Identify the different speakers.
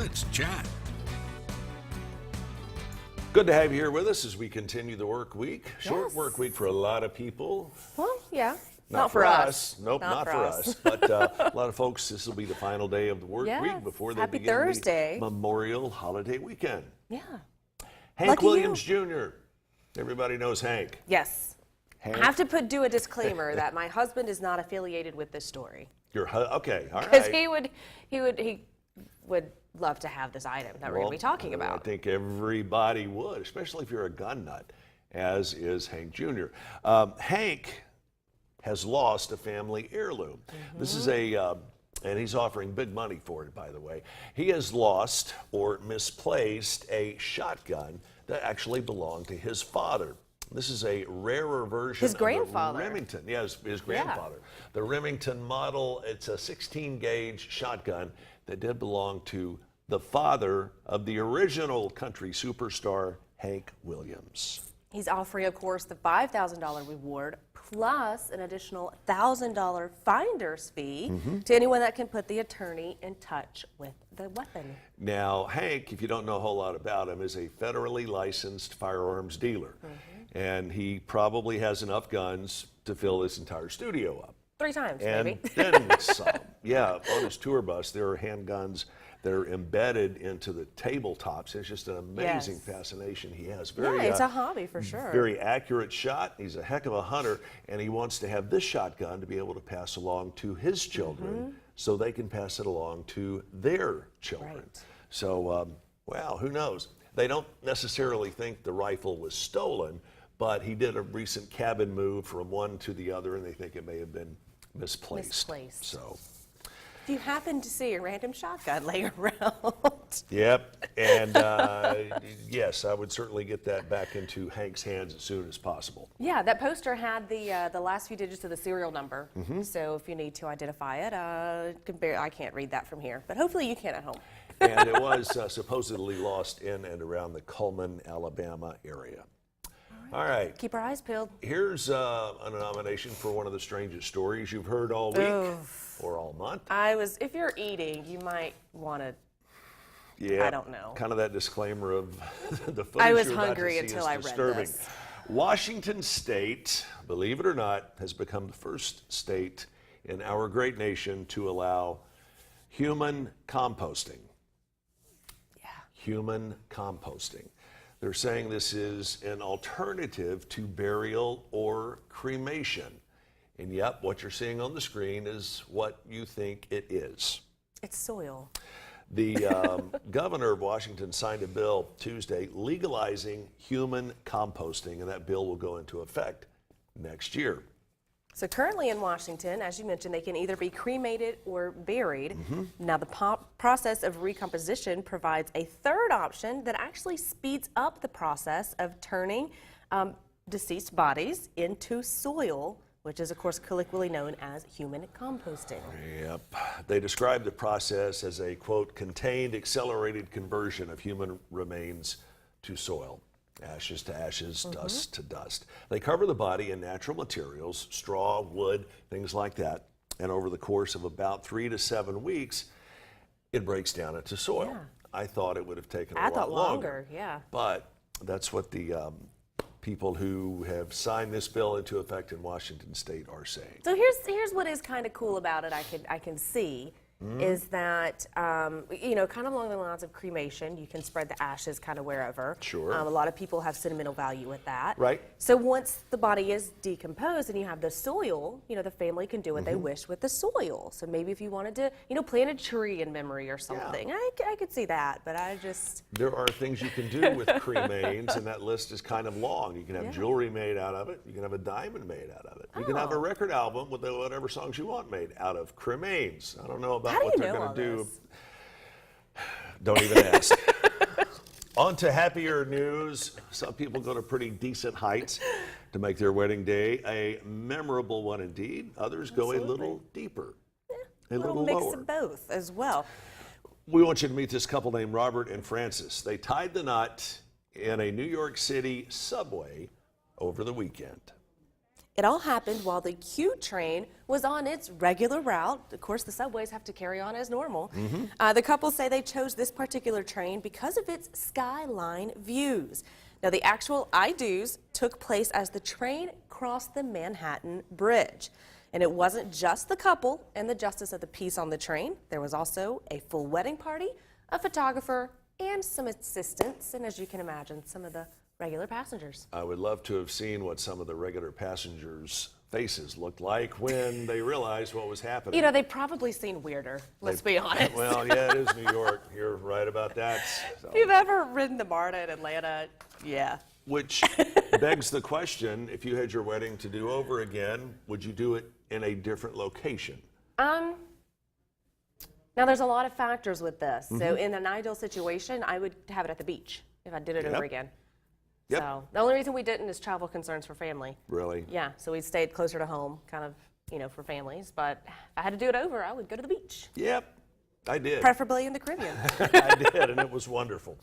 Speaker 1: let's chat.
Speaker 2: Good to have you here with us as we continue the work week. Short
Speaker 3: Yes.
Speaker 2: work week for a lot of people.
Speaker 3: Well, yeah.
Speaker 2: Not for us. Nope, not for us. But a lot of folks, this will be the final day of the work
Speaker 3: Yes.
Speaker 2: week before they
Speaker 3: Happy
Speaker 2: begin
Speaker 3: Thursday.
Speaker 2: the Memorial Holiday Weekend.
Speaker 3: Yeah.
Speaker 2: Hank
Speaker 3: Lucky
Speaker 2: Williams Jr. Everybody knows Hank.
Speaker 3: Yes.
Speaker 2: Hank?
Speaker 3: I have to do a disclaimer that my husband is not affiliated with this story.
Speaker 2: Okay, all
Speaker 3: Because
Speaker 2: right.
Speaker 3: he would love to have this item that we're going to be talking
Speaker 2: I
Speaker 3: about.
Speaker 2: think everybody would, especially if you're a gun nut, as is Hank Jr. Hank has lost a family heirloom. This is and he's offering big money for it, by the way. He has lost or misplaced a shotgun that actually belonged to his father. This is a rarer version
Speaker 3: His
Speaker 2: of
Speaker 3: grandfather.
Speaker 2: the Remington. Yeah, his grandfather. The Remington model, it's a 16 gauge shotgun that did belong to the father of the original country superstar, Hank Williams.
Speaker 3: He's offering, of course, the $5,000 reward plus an additional $1,000 finder's fee to anyone that can put the attorney in touch with the weapon.
Speaker 2: Now, Hank, if you don't know a whole lot about him, is a federally licensed firearms dealer. And he probably has enough guns to fill this entire studio up.
Speaker 3: 3 times,
Speaker 2: And
Speaker 3: maybe.
Speaker 2: then some. Yeah, on his tour bus, there are handguns that are embedded into the tabletops. It's just an amazing
Speaker 3: Yes.
Speaker 2: fascination he has.
Speaker 3: Yeah, it's a hobby for sure.
Speaker 2: Very accurate shot. He's a heck of a hunter, and he wants to have this shotgun to be able to pass along to his children so they can pass it along to their children.
Speaker 3: Right.
Speaker 2: So, well, who knows? They don't necessarily think the rifle was stolen, but he did a recent cabin move from one to the other, and they think it may have been misplaced. So,
Speaker 3: If you happen to see a random shotgun laying around.
Speaker 2: yep. And yes, I would certainly get that back into Hank's hands as soon as possible.
Speaker 3: Yeah, that poster had the last few digits of the serial number. So if you need to identify it, I can't read that from here, but hopefully you can at home.
Speaker 2: And it was supposedly lost in and around the Cullman, Alabama area. All right.
Speaker 3: Keep our eyes peeled.
Speaker 2: Here's a nomination for one of the strangest stories you've heard all week or all month.
Speaker 3: If you're eating, you might want to.
Speaker 2: Yeah,
Speaker 3: I don't know.
Speaker 2: Kind of that disclaimer of the footage
Speaker 3: I was
Speaker 2: you're about
Speaker 3: hungry
Speaker 2: to see
Speaker 3: until
Speaker 2: is
Speaker 3: I read
Speaker 2: disturbing.
Speaker 3: this.
Speaker 2: Washington State, believe it or not, has become the first state in our great nation to allow human composting.
Speaker 3: Yeah.
Speaker 2: Human composting. They're saying this is an alternative to burial or cremation. And yep, what you're seeing on the screen is what you think it is.
Speaker 3: It's soil.
Speaker 2: The governor of Washington signed a bill Tuesday legalizing human composting, and that bill will go into effect next year.
Speaker 3: So currently in Washington, as you mentioned, they can either be cremated or buried. Now the process of recomposition provides a third option that actually speeds up the process of turning deceased bodies into soil, which is of course colloquially known as human composting.
Speaker 2: Yep. They describe the process as a, quote, contained, accelerated conversion of human remains to soil. Ashes to ashes, dust to dust. They cover the body in natural materials, straw, wood, things like that. And over the course of about 3 to 7 weeks, it breaks down into soil.
Speaker 3: Yeah.
Speaker 2: I thought it would have taken a
Speaker 3: I
Speaker 2: lot
Speaker 3: thought
Speaker 2: longer.
Speaker 3: longer, yeah.
Speaker 2: But that's what the people who have signed this bill into effect in Washington State are saying.
Speaker 3: So here's what is kind of cool about it. I can see is that kind of along the lines of cremation, you can spread the ashes kind of wherever.
Speaker 2: Sure.
Speaker 3: A lot of people have sentimental value with that.
Speaker 2: Right.
Speaker 3: So once the body is decomposed and you have the soil, the family can do what they wish with the soil. So maybe if you wanted to, plant a tree in memory or something, I could see that. But I just
Speaker 2: There are things you can do with cremains, and that list is kind of long. You can have jewelry made out of it. You can have a diamond made out of it. You can have a record album with whatever songs you want made out of cremains. I don't know about
Speaker 3: How do
Speaker 2: what
Speaker 3: you
Speaker 2: they're
Speaker 3: know
Speaker 2: going
Speaker 3: all
Speaker 2: to do.
Speaker 3: this?
Speaker 2: Don't even ask. On to happier news. Some people go to pretty decent heights to make their wedding day a memorable one indeed. Others go a little deeper, a little
Speaker 3: mix
Speaker 2: lower.
Speaker 3: of both as well.
Speaker 2: We want you to meet this couple named Robert and Francis. They tied the knot in a New York City subway over the weekend.
Speaker 3: It all happened while the Q train was on its regular route. Of course, the subways have to carry on as normal. The couple say they chose this particular train because of its skyline views. Now, the actual I-do's took place as the train crossed the Manhattan Bridge. And it wasn't just the couple and the justice of the peace on the train. There was also a full wedding party, a photographer, and some assistants, and as you can imagine, some of the regular passengers.
Speaker 2: I would love to have seen what some of the regular passengers' faces looked like when they realized what was happening.
Speaker 3: You know, they've probably seen weirder, let's be honest.
Speaker 2: Well, yeah, it is New York. You're right about that. So.
Speaker 3: If you've ever ridden the MARTA in Atlanta, yeah.
Speaker 2: Which begs the question, if you had your wedding to do over again, would you do it in a different location?
Speaker 3: Now, there's a lot of factors with this. So in an ideal situation, I would have it at the beach if I did it over again.
Speaker 2: Yep.
Speaker 3: So the only reason we didn't is travel concerns for family.
Speaker 2: Really?
Speaker 3: Yeah, so we stayed closer to home, kind of, you know, for families. But if I had to do it over, I would go to the beach.
Speaker 2: Yep, I did.
Speaker 3: Preferably in the Caribbean.
Speaker 2: I did, and it was wonderful.